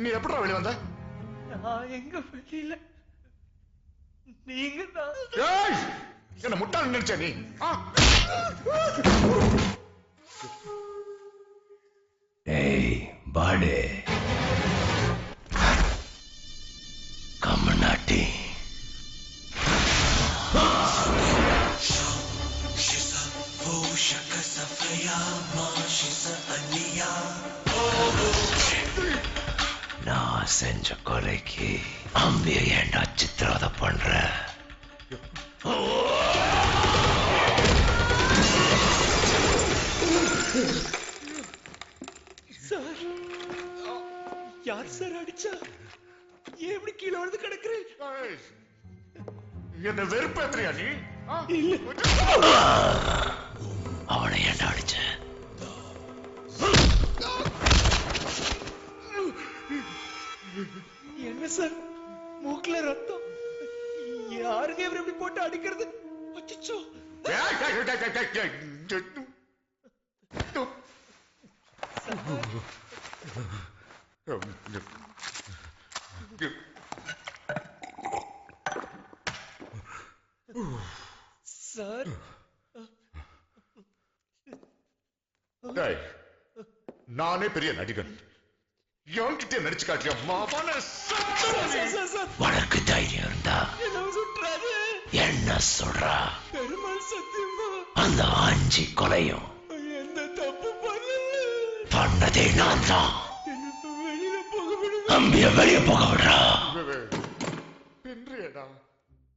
நீ எப்படா வெளிய வந்த? நான் எங்க வெளியில, நீங்க தான். என்ன முட்டாள் நினைச்ச நீ? ஏய் பாடு கம்மநாட்டி நான் செஞ்ச கொலைக்கு அம்பிய ஏண்டா சித்திரவதை பண்ற? சார், யார் சார் அடிச்சா? ஏன் இப்படி கீழே வந்து கிடக்குறேன்? என்ன வெறுப்பேத்துறியா நீ? அவனை ஏண்டா அடிச்ச? என்ன சார், மூக்குல ரத்தம். யாருங்க இவர் இப்படி போட்டு அடிக்கிறது? அச்சச்சோ. சார், நானே பெரிய நடிகன், என்கிட்ட நடிச்சு காட்டியா? உனக்கு தைரியம் இருந்தா என்ன சொல்றா? பெருமாள் சத்தியமா அந்த 5 கொலையும் எந்த தப்பு பண்ணதே நான் தான். வெளியில போக விடுங்க. அம்பிய வெளியே போக விடுறா. பின்றியடா